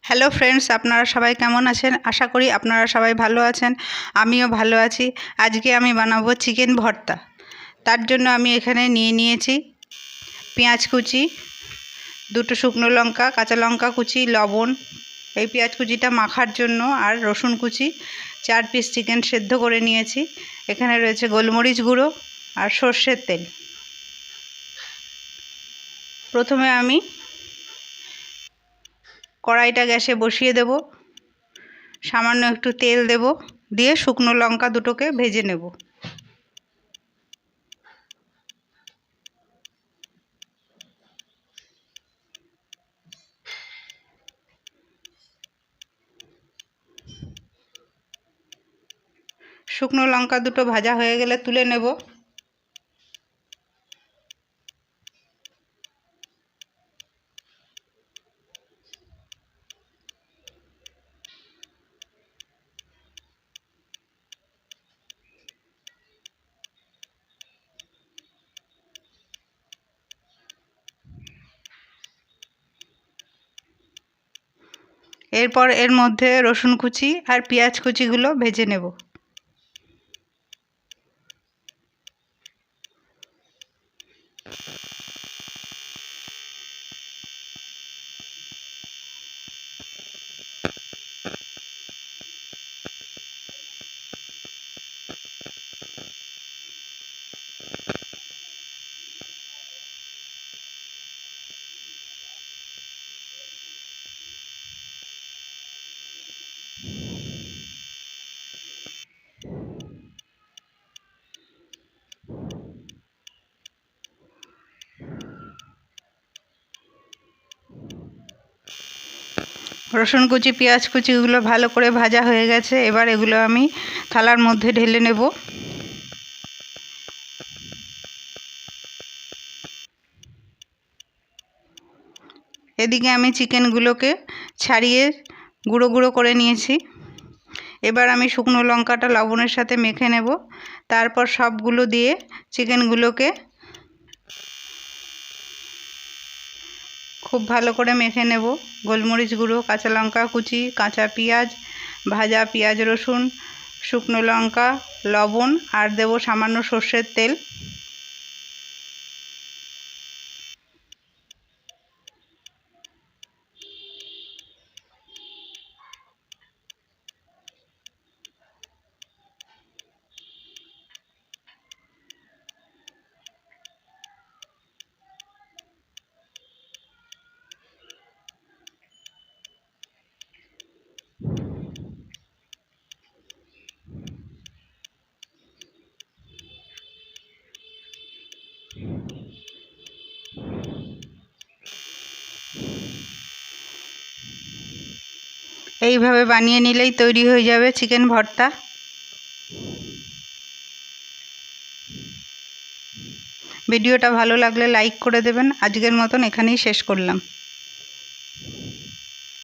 Hello friends, আপনারা সবাই কেমন আছেন? আশা করি আপনারা সবাই ভালো আছেন। আমিও ভালো আছি। আজকে আমি বানাবো চিকেন ভর্তা। তার জন্য আমি এখানে নিয়ে নিয়েছি পেঁয়াজ কুচি, দুটো শুকনো লঙ্কা, কাঁচা লঙ্কা কুচি, লবণ, এই পেঁয়াজ কুচিটা মাখার জন্য, আর রসুন কুচি, 4 পিস চিকেন সেদ্ধ করে নিয়েছি। এখানে রয়েছে গোলমরিচ গুঁড়ো আর সর্ষের তেল। প্রথমে আমি কড়াইটা গ্যাসে বসিয়ে দেব, সামান্য একটু তেল দেব, দিয়ে শুকনো লঙ্কা দুটোকে ভেজে নেব। শুকনো লঙ্কা দুটো ভাজা হয়ে গেলে তুলে নেব। এরপর এর মধ্যে রসুন কুচি আর পেঁয়াজ কুচিগুলো ভেজে নেব। রসুন কুচি পেঁয়াজ কুচিগুলো ভালো করে ভাজা হয়ে গেছে। এবার এগুলো আমি থালার মধ্যে ঢেলে নেব। এদিকে আমি চিকেনগুলোকে ছাড়িয়ে গুঁড়ো গুঁড়ো করে নিয়েছি। এবার আমি শুকনো লঙ্কাটা লবণের সাথে মেখে নেব। তারপর সবগুলো দিয়ে চিকেনগুলোকে খুব ভালো করে মেখে নেব। গোলমরিচ গুঁড়ো, কাঁচা লঙ্কা কুচি, কাঁচা পেঁয়াজ, ভাজা পেঁয়াজ রসুন, শুকনো লঙ্কা, লবণ, আর দেব সামান্য সর্ষের তেল। এইভাবে বানিয়ে নিলেই তৈরি হয়ে যাবে চিকেন ভর্তা। ভিডিওটা ভালো লাগলে লাইক করে দেবেন। আজকের মতন এখানেই শেষ করলাম।